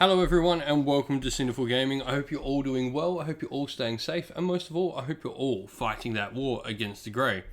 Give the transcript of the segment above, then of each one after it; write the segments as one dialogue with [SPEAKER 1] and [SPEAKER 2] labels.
[SPEAKER 1] Hello everyone and welcome to Cinderful Gaming. I hope you're all doing well, I hope you're all staying safe, and most of all, I hope you're all fighting that war against the Grey.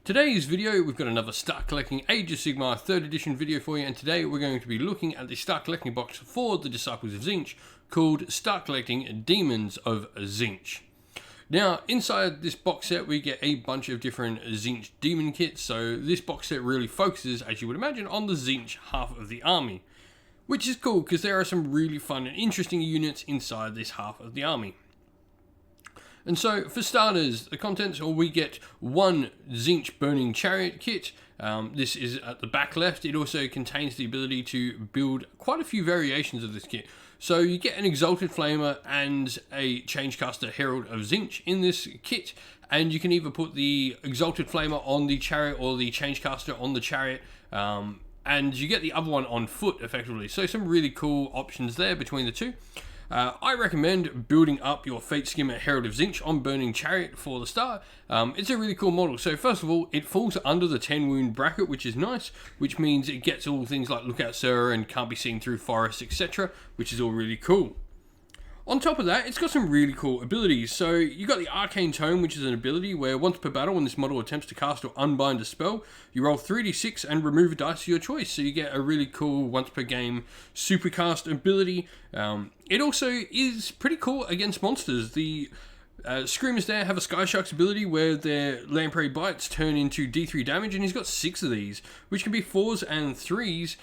[SPEAKER 1] Today's video, we've got another Start Collecting Age of Sigmar 3rd edition video for you, and today we're going to be looking at the Start Collecting box for the Disciples of Tzeentch, called Start Collecting Daemons of Tzeentch. Now, inside this box set, we get a bunch of different Tzeentch demon kits, so this box set really focuses, as you would imagine, on the Tzeentch half of the army. Which is cool, because there are some really fun and interesting units inside this half of the army. And so, for starters, the contents, we get one Tzeentch Burning Chariot kit. This is at the back left. It also contains the ability to build quite a few variations of this kit. So you get an Exalted Flamer and a Changecaster Herald of Tzeentch in this kit. And you can either put the Exalted Flamer on the chariot or the Changecaster on the chariot. And you get the other one on foot, effectively. So some really cool options there between the two. I recommend building up your Fate Skimmer Herald of Tzeentch on Burning Chariot for the start. It's a really cool model. So first of all, it falls under the 10 wound bracket, which is nice, which means it gets all things like Lookout Sir and can't be seen through forests, etc., which is all really cool. On top of that, it's got some really cool abilities. So you got the Arcane Tome, which is an ability where once per battle, when this model attempts to cast or unbind a spell, you roll 3d6 and remove a dice of your choice. So you get a really cool once per game supercast ability. It also is pretty cool against monsters. The Screamers there have a Sky Shark's ability where their Lamprey bites turn into D3 damage, and he's got 6 of these, which can be 4s and 3s.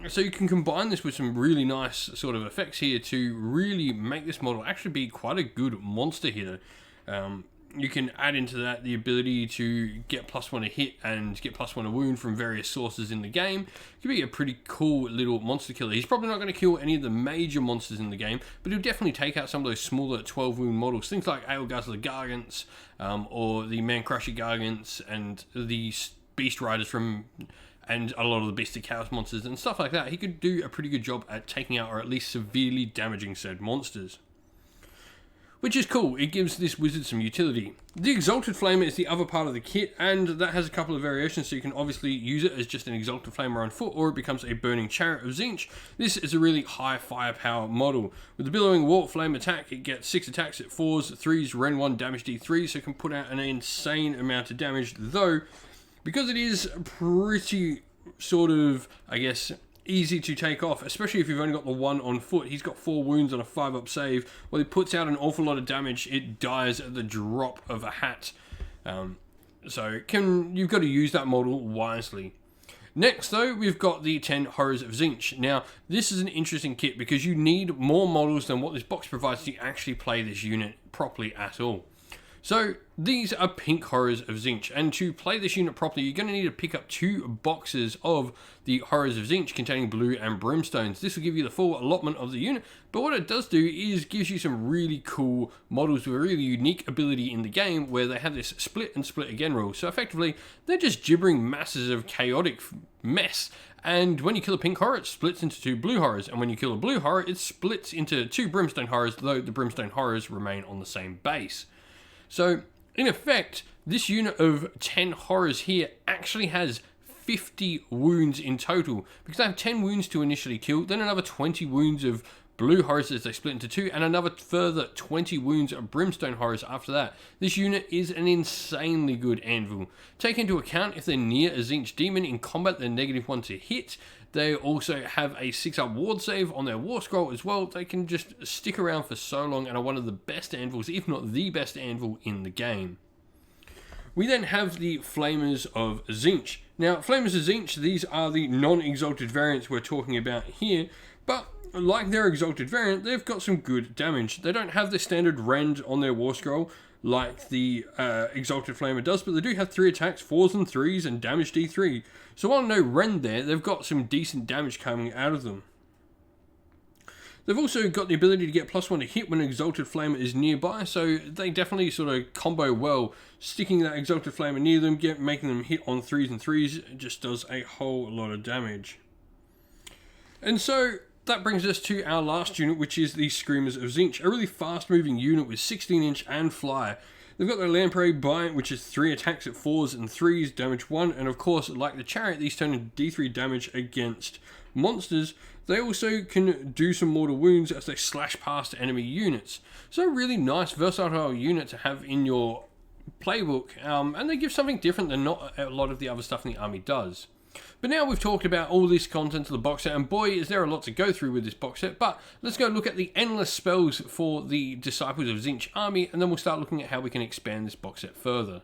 [SPEAKER 1] So you can combine this with some really nice sort of effects here to really make this model actually be quite a good monster hitter. You can add into that the ability to get +1 a hit and get +1 a wound from various sources in the game. It can be a pretty cool little monster killer. He's probably not going to kill any of the major monsters in the game, but he'll definitely take out some of those smaller 12 wound models. Things like Ale Guzzler Gargants, or the Man Crusher Gargants, and the Beast Riders from... and a lot of the Beast of Chaos monsters and stuff like that. He could do a pretty good job at taking out or at least severely damaging said monsters. Which is cool, it gives this wizard some utility. The Exalted Flamer is the other part of the kit, and that has a couple of variations, so you can obviously use it as just an Exalted Flamer on foot, or it becomes a Burning Chariot of Tzeentch. This is a really high firepower model. With the Billowing Warp Flame attack, it gets 6 attacks at 4s, 3s, Ren 1, damage D3, so it can put out an insane amount of damage, though because it is pretty sort of, I guess, easy to take off, especially if you've only got the one on foot. He's got 4 wounds on a 5-up save. Well, he puts out an awful lot of damage. It dies at the drop of a hat. So you've got to use that model wisely. Next, though, we've got the 10 Horrors of Tzeentch. Now, this is an interesting kit because you need more models than what this box provides to actually play this unit properly at all. So, these are pink Horrors of Tzeentch, and to play this unit properly, you're going to need to pick up 2 boxes of the Horrors of Tzeentch containing blue and brimstones. This will give you the full allotment of the unit, but what it does do is gives you some really cool models with a really unique ability in the game where they have this split and split again rule. So effectively, they're just gibbering masses of chaotic mess. And when you kill a pink horror, it splits into 2 blue horrors, and when you kill a blue horror, it splits into 2 brimstone horrors, though the brimstone horrors remain on the same base. So, in effect, this unit of 10 horrors here actually has 50 wounds in total, because they have 10 wounds to initially kill, then another 20 wounds of blue horrors as they split into 2, and another further 20 wounds of brimstone horrors after that. This unit is an insanely good anvil. Take into account if they're near a Tzeentch demon in combat, they're -1 to hit. They also have a 6-up ward save on their war scroll as well. They can just stick around for so long and are one of the best anvils, if not the best anvil in the game. We then have the Flamers of Tzeentch. Now, Flamers of Tzeentch, these are the non-exalted variants we're talking about here, but like their exalted variant, they've got some good damage. They don't have the standard rend on their war scroll like the Exalted Flamer does, but they do have 3 attacks, 4s and 3s, and damage D3. So while no rend there, they've got some decent damage coming out of them. They've also got the ability to get +1 to hit when an Exalted Flamer is nearby, so they definitely sort of combo well. Sticking that Exalted Flamer near them, making them hit on 3s and 3s, just does a whole lot of damage. And so that brings us to our last unit, which is the Screamers of Tzeentch, a really fast-moving unit with 16-inch and fly. They've got their Lamprey Bite, which is 3 attacks at 4s and 3s, damage 1, and of course, like the Chariot, these turn into D3 damage against monsters, they also can do some mortal wounds as they slash past enemy units. So a really nice versatile unit to have in your playbook, and they give something different than not a lot of the other stuff in the army does. But now we've talked about all this content of the box set, and boy is there a lot to go through with this box set, but let's go look at the endless spells for the Disciples of Tzeentch army, and then we'll start looking at how we can expand this box set further.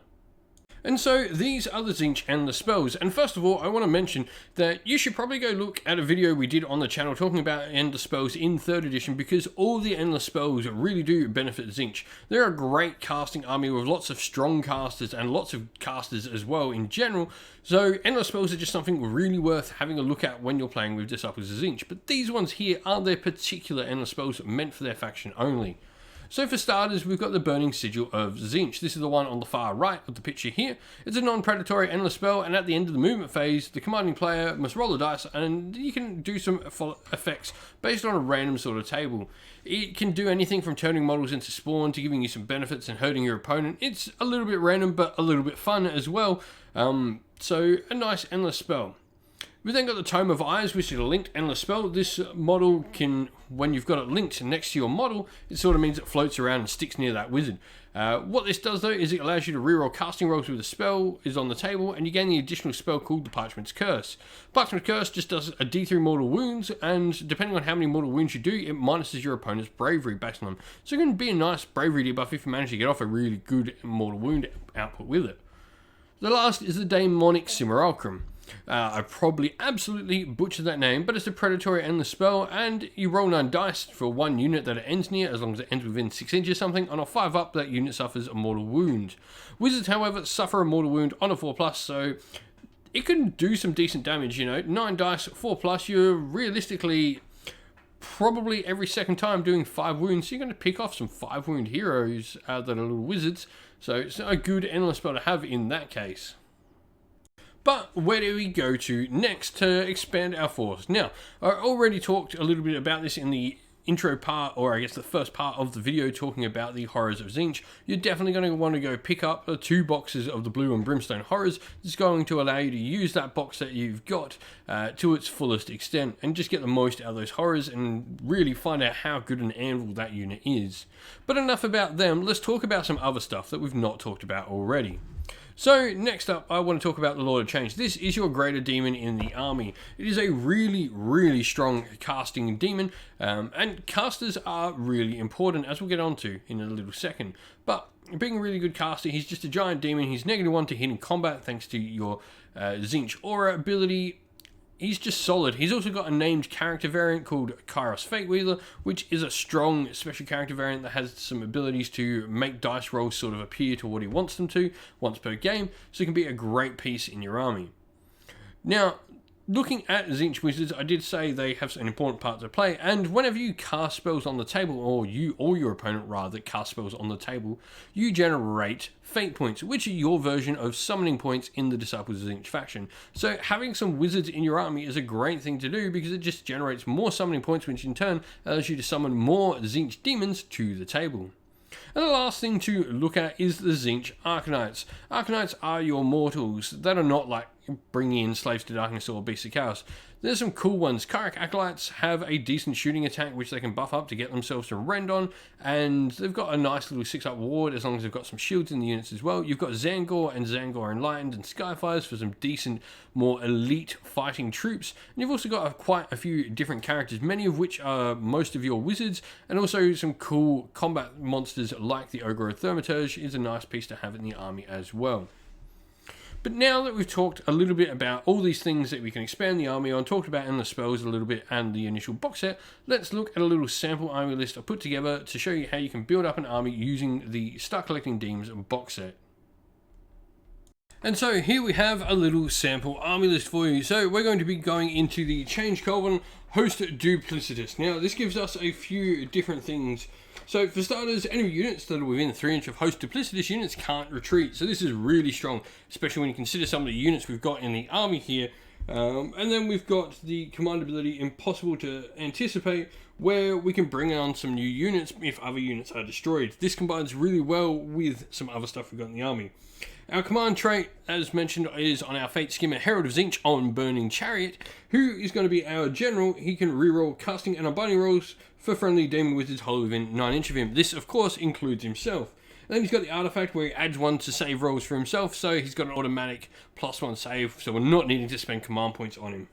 [SPEAKER 1] And so these are the Tzeentch endless spells, and first of all I want to mention that you should probably go look at a video we did on the channel talking about endless spells in 3rd edition, because all the endless spells really do benefit Tzeentch. They're a great casting army with lots of strong casters and lots of casters as well in general, so endless spells are just something really worth having a look at when you're playing with Disciples of Tzeentch. But these ones here are their particular endless spells meant for their faction only. So for starters, we've got the Burning Sigil of Tzeentch. This is the one on the far right of the picture here. It's a non-predatory endless spell, and at the end of the movement phase, the commanding player must roll a dice, and you can do some effects based on a random sort of table. It can do anything from turning models into spawn to giving you some benefits and hurting your opponent. It's a little bit random, but a little bit fun as well. So a nice endless spell. We've then got the Tome of Eyes, which is a linked endless spell. This model can, when you've got it linked next to your model, it sort of means it floats around and sticks near that wizard. What this does though is it allows you to reroll casting rolls with the spell is on the table, and you gain the additional spell called the Parchment's Curse. Parchment's Curse just does a D3 mortal wounds, and depending on how many mortal wounds you do, it minuses your opponent's bravery based on them. So it can be a nice bravery debuff if you manage to get off a really good mortal wound output with it. The last is the Daemonic Simulacrum. I probably absolutely butchered that name, but it's a predatory endless spell, and you roll 9 dice for one unit that it ends near, as long as it ends within 6 inches or something. On a 5 up, that unit suffers a mortal wound. Wizards, however, suffer a mortal wound on a 4+, so it can do some decent damage, you know. 9 dice, 4+, you're realistically probably every second time doing 5 wounds, so you're going to pick off some 5 wound heroes that are little wizards, so it's a good endless spell to have in that case. But where do we go to next to expand our force? Now, I already talked a little bit about this in the intro part, or I guess the first part of the video talking about the Horrors of Tzeentch. You're definitely going to want to go pick up 2 boxes of the Blue and Brimstone Horrors. It's going to allow you to use that box that you've got to its fullest extent, and just get the most out of those horrors and really find out how good an anvil that unit is. But enough about them, let's talk about some other stuff that we've not talked about already. So next up, I want to talk about the Lord of Change. This is your greater demon in the army. It is a really, really strong casting demon, and casters are really important, as we'll get onto in a little second. But being a really good caster, he's just a giant demon. He's -1 to hit in combat thanks to your Tzeentch Aura ability. He's just solid. He's also got a named character variant called Kairos Fate Wheeler, which is a strong special character variant that has some abilities to make dice rolls sort of appear to what he wants them to once per game, so it can be a great piece in your army. Now, looking at Tzeentch Wizards, I did say they have an important part to play, and whenever you cast spells on the table, or you or your opponent rather cast spells on the table, you generate fate points, which are your version of summoning points in the Disciples of Tzeentch faction. So having some wizards in your army is a great thing to do, because it just generates more summoning points, which in turn allows you to summon more Tzeentch demons to the table. And the last thing to look at is the Tzeentch Archknights. Archknights are your mortals that are not like bringing in Slaves to Darkness or Beasts of Chaos. There's some cool ones. Kharak Acolytes have a decent shooting attack, which they can buff up to get themselves to rend on, and they've got a nice little 6-up ward as long as they've got some shields in the units as well. You've got Zangor and Zangor Enlightened and Skyfires for some decent, more elite fighting troops. And you've also got quite a few different characters, many of which are most of your wizards, and also some cool combat monsters like the Ogre of Thaumaturge is a nice piece to have in the army as well. But now that we've talked a little bit about all these things that we can expand the army on, talked about endless spells a little bit and the initial box set, let's look at a little sample army list I put together to show you how you can build up an army using the Start Collecting Demons box set. And so here we have a little sample army list for you. So we're going to be going into the Change Coven Host Duplicitus. Now this gives us a few different things. So for starters, enemy units that are within 3 inches of Host Duplicitus units can't retreat. So this is really strong, especially when you consider some of the units we've got in the army here And then we've got the command ability Impossible to Anticipate, where we can bring on some new units if other units are destroyed. This combines really well with some other stuff we've got in the army. Our command trait, as mentioned, is on our Fate Skimmer Herald of Tzeentch on Burning Chariot, who is going to be our general. He can reroll casting and unbinding rolls for friendly demon wizards wholly within 9 inches of him. This, of course, includes himself. And then he's got the artifact where he adds 1 to save rolls for himself, so he's got an automatic +1 save, so we're not needing to spend command points on him.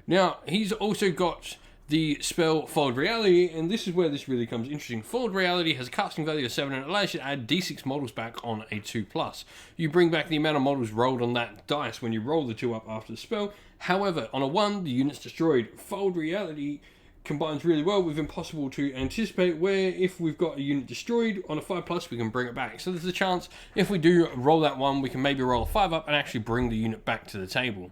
[SPEAKER 1] Now, he's also got the spell Fold Reality, and this is where this really comes interesting. Fold Reality has a casting value of 7 and it allows you to add d6 models back on a 2+. You bring back the amount of models rolled on that dice when you roll the 2 up after the spell. However, on a 1, the unit's destroyed. Fold Reality combines really well with Impossible to Anticipate, where if we've got a unit destroyed on a 5+, we can bring it back. So there's a chance if we do roll that 1, we can maybe roll a 5 up and actually bring the unit back to the table.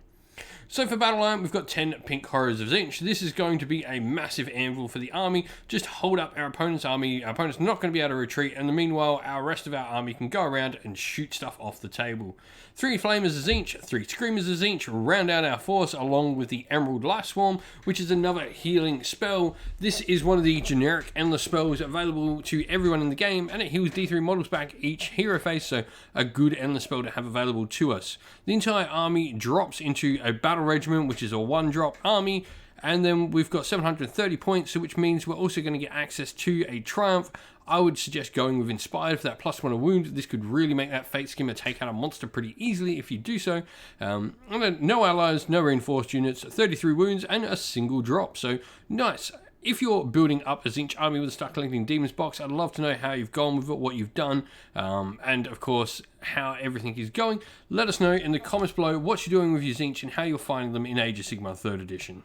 [SPEAKER 1] So for Battle Line, we've got 10 Pink Horrors of Tzeentch. This is going to be a massive anvil for the army. Just hold up our opponent's army. Our opponent's not going to be able to retreat, and meanwhile, our rest of our army can go around and shoot stuff off the table. 3 Flamers of Tzeentch, 3 Screamers of Tzeentch round out our force, along with the Emerald Life Swarm, which is another healing spell. This is one of the generic endless spells available to everyone in the game, and it heals D3 models back each hero phase, so a good endless spell to have available to us. The entire army drops into a battle regiment, which is a 1-drop army, and then we've got 730 points, which means we're also going to get access to a triumph. I would suggest going with Inspired for that +1 a wound. This could really make that Fate Skimmer take out a monster pretty easily if you do so. And then no allies, no reinforced units, 33 wounds, and a single drop. So nice. If you're building up a Tzeentch army with a Start Collecting Demons box, I'd love to know how you've gone with it, what you've done, and of course, how everything is going. Let us know in the comments below what you're doing with your Tzeentch and how you're finding them in Age of Sigmar 3rd edition.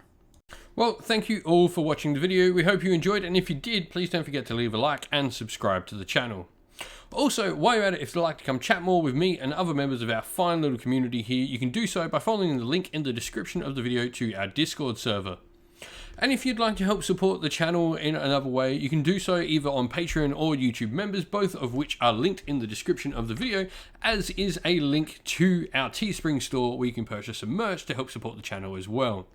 [SPEAKER 1] Well, thank you all for watching the video. We hope you enjoyed, and if you did, please don't forget to leave a like and subscribe to the channel. Also, while you're at it, if you'd like to come chat more with me and other members of our fine little community here, you can do so by following the link in the description of the video to our Discord server. And if you'd like to help support the channel in another way, you can do so either on Patreon or YouTube members, both of which are linked in the description of the video, as is a link to our Teespring store where you can purchase some merch to help support the channel as well.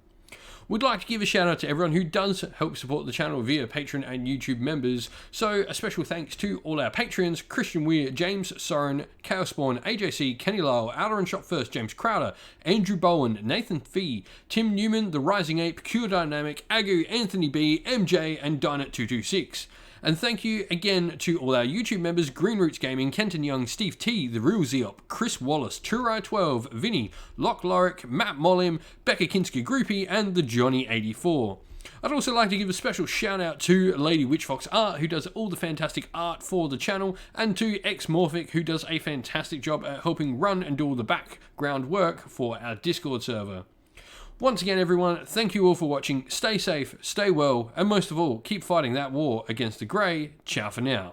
[SPEAKER 1] We'd like to give a shout out to everyone who does help support the channel via Patreon and YouTube members. So a special thanks to all our Patreons: Christian Weir, James Soren, Chaos Spawn, AJC, Kenny Lyle, Outer and Shot First, James Crowder, Andrew Bowen, Nathan Fee, Tim Newman, The Rising Ape, Cure Dynamic, Agu, Anthony B, MJ, and Dynet226. And thank you again to all our YouTube members: Green Roots Gaming, Kenton Young, Steve T, The Real Zeop, Chris Wallace, Turai12, Vinny, Locke Lorick, Matt Mollim, Becca Kinski Groupie, and the Johnny84. I'd also like to give a special shout out to Lady Witchfox Art, who does all the fantastic art for the channel, and to Xmorphic, who does a fantastic job at helping run and do all the background work for our Discord server. Once again, everyone, thank you all for watching. Stay safe, stay well, and most of all, keep fighting that war against the Grey. Ciao for now.